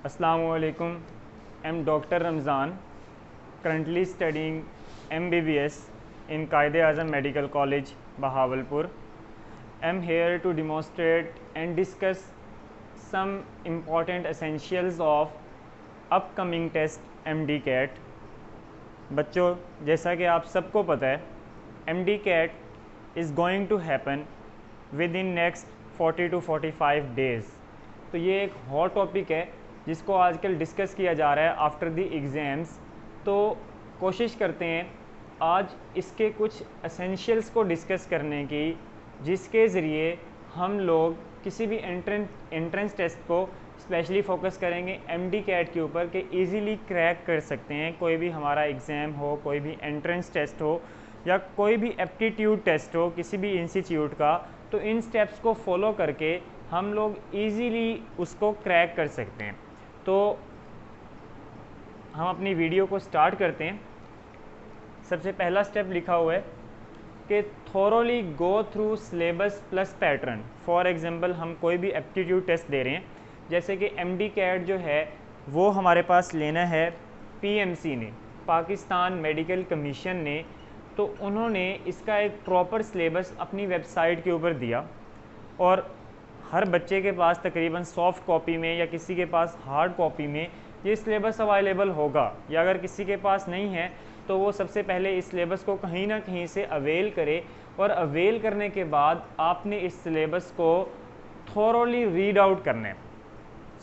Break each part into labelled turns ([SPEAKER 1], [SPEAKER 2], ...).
[SPEAKER 1] Assalamualaikum. I'm Dr. Ramzan, currently studying MBBS in Quaid-e-Azam Medical College, Bahawalpur. I'm here to demonstrate and discuss some important essentials of upcoming test MD-CAT. बच्चों, जैसा कि आप सबको पता है, MD-CAT is going to happen within next 40 to 45 days. तो ये एक हॉट टॉपिक है जिसको आजकल डिस्कस किया जा रहा है आफ्टर द एग्ज़ाम्स। तो कोशिश करते हैं आज इसके कुछ एसेंशियल्स को डिस्कस करने की, जिसके ज़रिए हम लोग किसी भी एंट्रेंस टेस्ट को स्पेशली फ़ोकस करेंगे MD-CAT के ऊपर कि इजीली क्रैक कर सकते हैं। कोई भी हमारा एग्ज़ाम हो, कोई भी एंट्रेंस टेस्ट हो या कोई भी एप्टीट्यूड टेस्ट हो किसी भी इंस्टीट्यूट का, तो इन स्टेप्स को फॉलो करके हम लोग इजीली उसको क्रैक कर सकते हैं। तो हम अपनी वीडियो को स्टार्ट करते हैं। सबसे पहला स्टेप लिखा हुआ है कि thoroughly go through syllabus plus pattern. For example हम कोई भी एप्टीट्यूड टेस्ट दे रहे हैं, जैसे कि MD-CAT जो है वो हमारे पास लेना है PMC ने, पाकिस्तान मेडिकल कमीशन ने। तो उन्होंने इसका एक प्रॉपर सिलेबस अपनी वेबसाइट के ऊपर दिया और हर बच्चे के पास तकरीबन सॉफ्ट कॉपी में या किसी के पास हार्ड कॉपी में ये सिलेबस अवेलेबल होगा, या अगर किसी के पास नहीं है तो वो सबसे पहले इस सिलेबस को कहीं ना कहीं से अवेल करे। और अवेल करने के बाद आपने इस सिलेबस को थोरोली रीड आउट करना है।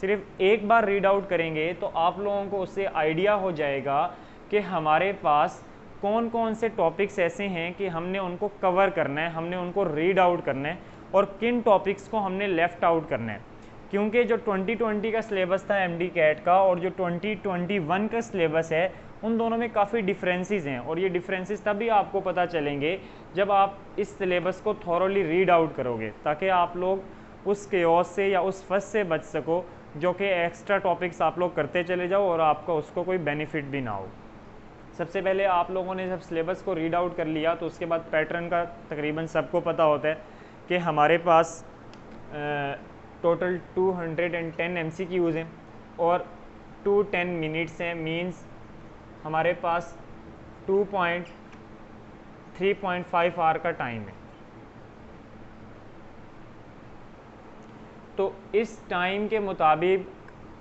[SPEAKER 1] सिर्फ एक बार रीड आउट करेंगे तो आप लोगों को उससे आइडिया हो जाएगा कि हमारे पास कौन कौन से टॉपिक्स ऐसे हैं कि हमने उनको कवर करना है, हमने उनको रीड आउट करना है और किन टॉपिक्स को हमने लेफ़्ट आउट करना है। क्योंकि जो 2020 का सिलेबस था MD-CAT का और जो 2021 का सिलेबस है, उन दोनों में काफ़ी डिफरेंसेस हैं और ये डिफरेंसेस तभी आपको पता चलेंगे जब आप इस सिलेबस को थॉरोली रीड आउट करोगे, ताकि आप लोग उस केओस से या उस फंस से बच सको जो कि एक्स्ट्रा टॉपिक्स आप लोग करते चले जाओ और आपका उसको कोई बेनिफिट भी ना हो। सबसे पहले आप लोगों ने जब सिलेबस को रीड आउट कर लिया तो उसके बाद पैटर्न का तकरीबन सबको पता होता है कि हमारे पास टोटल 210 MCQs हैं और 210 मिनट्स हैं। मींस हमारे पास 3.5 आवर का टाइम है। तो इस टाइम के मुताबिक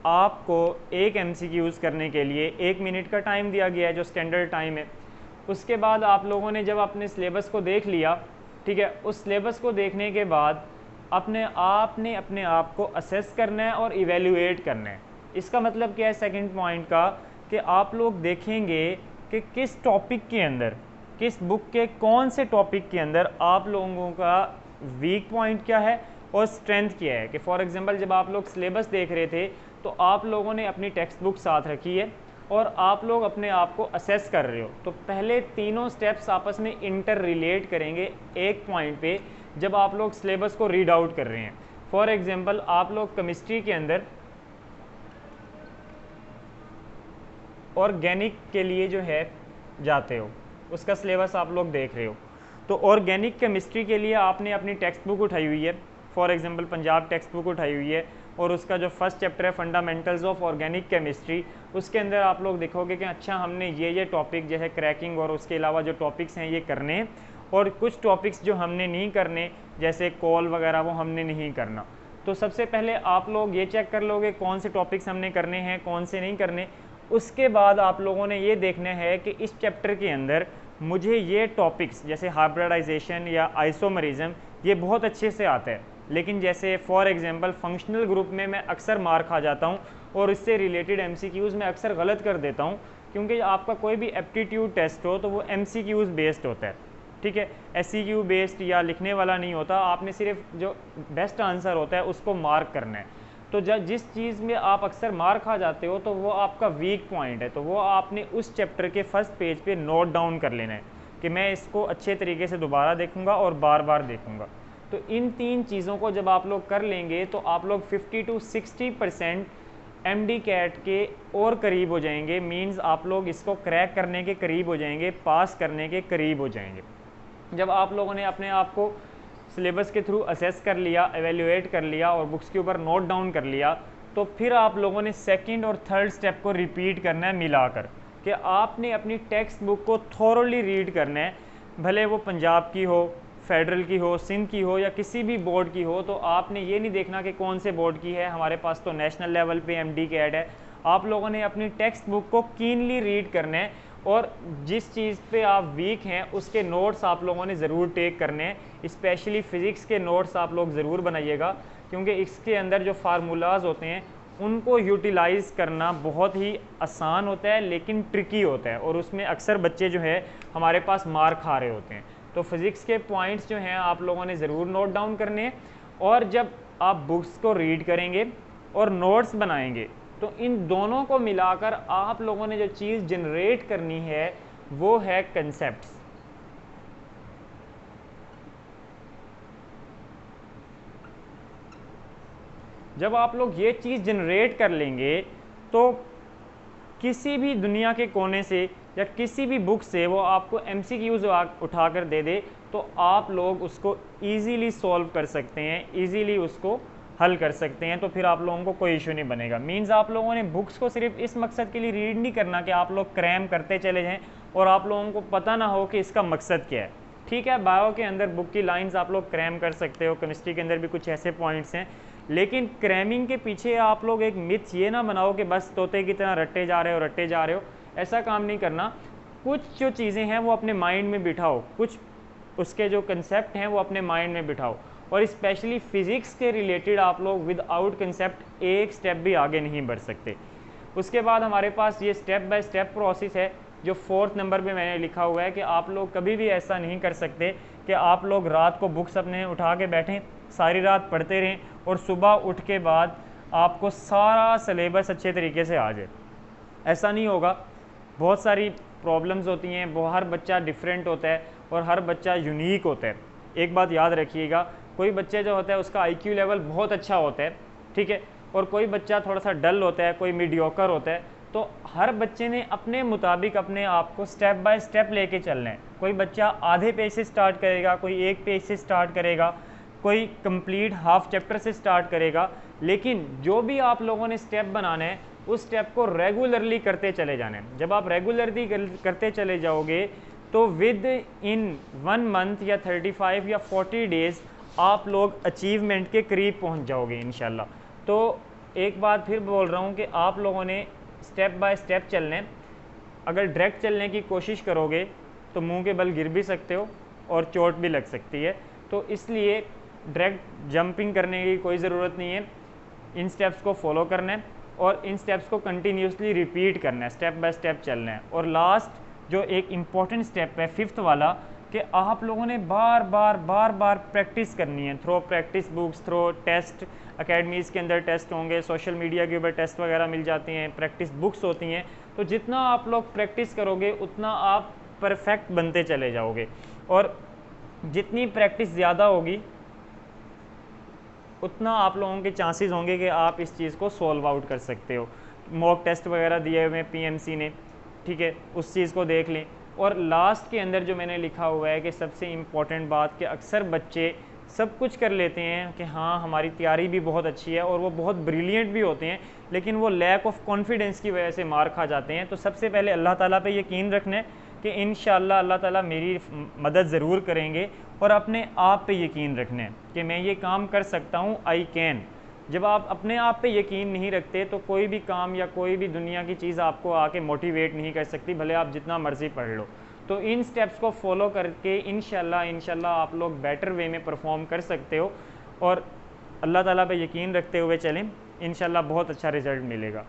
[SPEAKER 1] आपको एक MCQs करने के लिए 1 मिनट का टाइम दिया गया है, जो स्टैंडर्ड टाइम है। उसके बाद आप लोगों ने जब अपने सिलेबस को देख लिया, ठीक है, उस सिलेबस को देखने के बाद अपने आप को असेस करना है और इवेल्युएट करना है। इसका मतलब क्या है सेकंड पॉइंट का, कि आप लोग देखेंगे कि किस टॉपिक के अंदर, किस बुक के कौन से टॉपिक के अंदर आप लोगों का वीक पॉइंट क्या है और स्ट्रेंथ क्या है। कि फॉर एग्जांपल जब आप लोग सिलेबस देख रहे थे तो आप लोगों ने अपनी टेक्स्ट बुक साथ रखी है और आप लोग अपने आप को असेस कर रहे हो, तो पहले तीनों स्टेप्स आपस में इंटर रिलेट करेंगे एक पॉइंट पे जब आप लोग सिलेबस को रीड आउट कर रहे हैं। फॉर एग्जांपल आप लोग केमिस्ट्री के अंदर ऑर्गेनिक के लिए जो है जाते हो, उसका सिलेबस आप लोग देख रहे हो, तो ऑर्गेनिक केमिस्ट्री के लिए आपने अपनी टेक्स्ट बुक उठाई हुई है, for example Punjab text book उठाई हुई है और उसका जो फर्स्ट चैप्टर है फंडामेंटल्स ऑफ ऑर्गेनिक केमिस्ट्री, उसके अंदर आप लोग देखोगे कि अच्छा हमने ये टॉपिक जो है क्रैकिंग और उसके अलावा जो टॉपिक्स हैं ये करने हैं, और कुछ टॉपिक्स जो हमने नहीं करने जैसे कॉल वगैरह वो हमने नहीं करना। तो सबसे पहले आप लोग ये चेक कर लोगे कौन से टॉपिक्स हमने करने हैं, कौन से नहीं करने। उसके बाद आप लोगों ने ये देखना है कि इस चैप्टर के अंदर मुझे ये टॉपिक्स जैसे हाइब्रिडाइजेशन या आइसोमरिज्म ये बहुत अच्छे से आता है, लेकिन जैसे फॉर एग्जांपल फंक्शनल ग्रुप में मैं अक्सर मार खा जाता हूँ और इससे रिलेटेड MCQs में अक्सर गलत कर देता हूँ, क्योंकि आपका कोई भी एप्टीट्यूड टेस्ट हो तो वो MCQs बेस्ड होता है, ठीक है, SCQ बेस्ड या लिखने वाला नहीं होता। आपने सिर्फ जो बेस्ट आंसर होता है उसको मार्क करना है। तो जिस चीज़ में आप अक्सर मार खा जाते हो तो वो आपका वीक पॉइंट है, तो वो आपने उस चैप्टर के फर्स्ट पेज पे नोट डाउन कर लेना है कि मैं इसको अच्छे तरीके से दोबारा देखूंगा और बार बार देखूंगा। तो इन तीन चीज़ों को जब आप लोग कर लेंगे तो आप लोग 50 to 60% MD-CAT के और करीब हो जाएंगे। मींस आप लोग इसको क्रैक करने के करीब हो जाएंगे, पास करने के करीब हो जाएंगे। जब आप लोगों ने अपने आप को सिलेबस के थ्रू असेस कर लिया, एवेल्युएट कर लिया और बुक्स के ऊपर नोट डाउन कर लिया, तो फिर आप लोगों ने सेकंड और थर्ड स्टेप को रिपीट करना है मिलाकर, कि आपने अपनी टेक्स्ट बुक को थॉरोली रीड करना है, भले वो पंजाब की हो, फेडरल की हो, सिंध की हो या किसी भी बोर्ड की हो। तो आपने ये नहीं देखना कि कौन से बोर्ड की है, हमारे पास तो नेशनल लेवल पे MD कैट है। आप लोगों ने अपनी टेक्स्ट बुक को कीनली रीड करना है और जिस चीज़ पे आप वीक हैं उसके नोट्स आप लोगों ने ज़रूर टेक करने हैं। स्पेशली फ़िज़िक्स के नोट्स आप लोग ज़रूर बनाइएगा, क्योंकि इसके अंदर जो फार्मूलाज होते हैं उनको यूटिलाइज़ करना बहुत ही आसान होता है लेकिन ट्रिकी होता है, और उसमें अक्सर बच्चे जो है हमारे पास मार खा रहे होते हैं। तो फिज़िक्स के पॉइंट्स जो हैं आप लोगों ने ज़रूर नोट डाउन करने हैं, और जब आप बुक्स को रीड करेंगे और नोट्स बनाएंगे तो इन दोनों को मिलाकर आप लोगों ने जो चीज़ जनरेट करनी है वो है कंसेप्ट्स। जब आप लोग ये चीज़ जनरेट कर लेंगे तो किसी भी दुनिया के कोने से या किसी भी बुक से वो आपको MCQs उठा कर दे दे तो आप लोग उसको ईज़िली सॉल्व कर सकते हैं, ईज़िली उसको हल कर सकते हैं। तो फिर आप लोगों को कोई इशू नहीं बनेगा। मीन्स आप लोगों ने बुक्स को सिर्फ इस मकसद के लिए रीड नहीं करना कि आप लोग क्रैम करते चले जाएं और आप लोगों को पता ना हो कि इसका मकसद क्या है। ठीक है, बायो के अंदर बुक की लाइंस आप लोग क्रैम कर सकते हो, केमिस्ट्री के अंदर भी कुछ ऐसे पॉइंट्स हैं, लेकिन क्रैमिंग के पीछे आप लोग एक मिथ ये ना बनाओ कि बस तोते की तरह रट्टे जा रहे हो। ऐसा काम नहीं करना। कुछ जो चीज़ें हैं वो अपने माइंड में बिठाओ, कुछ उसके जो कंसेप्ट हैं वो अपने माइंड में बिठाओ, और स्पेशली फ़िज़िक्स के रिलेटेड आप लोग विदाउट कंसेप्ट एक स्टेप भी आगे नहीं बढ़ सकते। उसके बाद हमारे पास ये स्टेप बाय स्टेप प्रोसेस है जो 4th नंबर पे मैंने लिखा हुआ है कि आप लोग कभी भी ऐसा नहीं कर सकते कि आप लोग रात को बुक्स अपने उठा के बैठें, सारी रात पढ़ते रहें और सुबह उठ के बाद आपको सारा सिलेबस अच्छे तरीके से आ जाए। ऐसा नहीं होगा। बहुत सारी प्रॉब्लम्स होती हैं, वो हर बच्चा डिफरेंट होता है और हर बच्चा यूनिक होता है। एक बात याद रखिएगा, कोई बच्चे जो होता है उसका IQ लेवल बहुत अच्छा होता है, ठीक है, और कोई बच्चा थोड़ा सा डल होता है, कोई मीडियोकर होता है। तो हर बच्चे ने अपने मुताबिक अपने आप को स्टेप बाय स्टेप लेके चलना है। कोई बच्चा आधे पेज से स्टार्ट करेगा, कोई एक पेज से स्टार्ट करेगा, कोई कंप्लीट हाफ चैप्टर से स्टार्ट करेगा, लेकिन जो भी आप लोगों ने स्टेप बनाना है उस स्टेप को रेगुलरली करते चले जाना है। जब आप रेगुलरली करते चले जाओगे तो विद इन 1 मंथ या 35 या 40 डेज़ आप लोग अचीवमेंट के करीब पहुंच जाओगे इंशाल्लाह। तो एक बात फिर बोल रहा हूं कि आप लोगों ने स्टेप बाय स्टेप चलने, अगर डायरेक्ट चलने की कोशिश करोगे तो मुंह के बल गिर भी सकते हो और चोट भी लग सकती है। तो इसलिए डायरेक्ट जंपिंग करने की कोई ज़रूरत नहीं है। इन स्टेप्स को फॉलो करना है और इन स्टेप्स को कंटिन्यूसली रिपीट करना है, स्टेप बाय स्टेप चलना है। और लास्ट जो एक इम्पॉर्टेंट स्टेप है 5th वाला, कि आप लोगों ने बार बार प्रैक्टिस करनी है, through practice books, through test, academies के अंदर टेस्ट होंगे, सोशल मीडिया के ऊपर टेस्ट वगैरह मिल जाती हैं, प्रैक्टिस बुक्स होती हैं। तो जितना आप लोग प्रैक्टिस करोगे उतना आप परफेक्ट बनते चले जाओगे, और जितनी प्रैक्टिस ज़्यादा होगी उतना आप लोगों के चांसेस होंगे कि आप इस चीज़ को सॉल्व आउट कर सकते हो। मॉक टेस्ट वगैरह दिए हुए PMC ने, ठीक है, उस चीज़ को देख लें। और लास्ट के अंदर जो मैंने लिखा हुआ है कि सबसे इम्पॉर्टेंट बात कि अक्सर बच्चे सब कुछ कर लेते हैं कि हाँ हमारी तैयारी भी बहुत अच्छी है और वो बहुत ब्रिलियंट भी होते हैं, लेकिन वो लैक ऑफ कॉन्फिडेंस की वजह से मार खा जाते हैं। तो सबसे पहले अल्लाह ताला पे यकीन रखना है कि इंशाअल्लाह अल्लाह ताला मेरी मदद ज़रूर करेंगे, और अपने आप पे यकीन रखना है कि मैं ये काम कर सकता हूँ, आई कैन। जब आप अपने आप पे यकीन नहीं रखते तो कोई भी काम या कोई भी दुनिया की चीज़ आपको आके मोटिवेट नहीं कर सकती, भले आप जितना मर्ज़ी पढ़ लो। तो इन स्टेप्स को फॉलो करके इंशाल्लाह आप लोग बेटर वे में परफॉर्म कर सकते हो, और अल्लाह ताला पे यकीन रखते हुए चलें, इंशाल्लाह बहुत अच्छा रिज़ल्ट मिलेगा।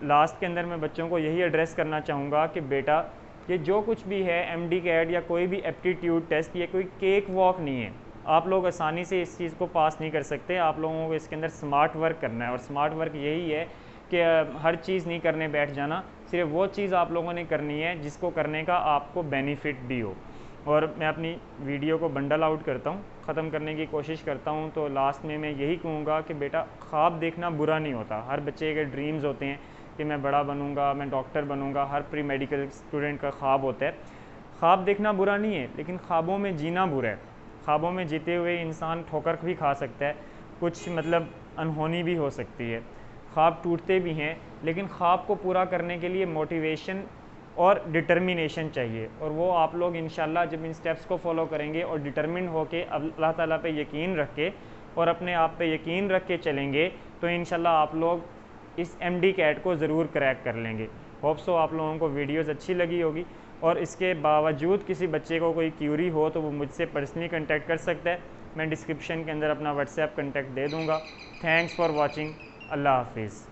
[SPEAKER 1] लास्ट के अंदर मैं बच्चों को यही एड्रेस करना चाहूँगा कि बेटा ये जो कुछ भी है MD कैट या कोई भी एप्टीट्यूड टेस्ट, ये कोई केक वॉक नहीं है। आप लोग आसानी से इस चीज़ को पास नहीं कर सकते। आप लोगों को इसके अंदर स्मार्ट वर्क करना है, और स्मार्ट वर्क यही है कि हर चीज़ नहीं करने बैठ जाना, सिर्फ वो चीज़ आप लोगों ने करनी है जिसको करने का आपको बेनिफिट भी हो। और मैं अपनी वीडियो को बंडल आउट करता हूँ, ख़त्म करने की कोशिश करता हूँ। तो लास्ट में मैं यही कहूँगा कि बेटा ख्वाब देखना बुरा नहीं होता। हर बच्चे के ड्रीम्स होते हैं कि मैं बड़ा बनूँगा, मैं डॉक्टर बनूँगा, हर प्री मेडिकल स्टूडेंट का ख्वाब होता है। ख्वाब देखना बुरा नहीं है, लेकिन ख्वाबों में जीना बुरा है। ख्वाबों में जीते हुए इंसान ठोकर भी खा सकता है, कुछ मतलब अनहोनी भी हो सकती है। ख्वाब टूटते भी हैं, लेकिन ख्वाब को पूरा करने के लिए मोटिवेशन और डिटर्मिनेशन चाहिए। और वो आप लोग इंशाल्लाह जब इन स्टेप्स को फॉलो करेंगे और डिटर्मिन होके अल्लाह ताला पे यकीन रख के और अपने आप पे यकीन रख के चलेंगे तो इंशाल्लाह आप लोग इस MD कैट को ज़रूर क्रैक कर लेंगे। होप सो आप लोगों को वीडियोस अच्छी लगी होगी, और इसके बावजूद किसी बच्चे को कोई क्यूरी हो तो वो मुझसे पर्सनली कांटेक्ट कर सकता है। मैं डिस्क्रिप्शन के अंदर अपना व्हाट्सएप कांटेक्ट दे दूँगा। Thanks for watching. अल्लाह हाफिज़।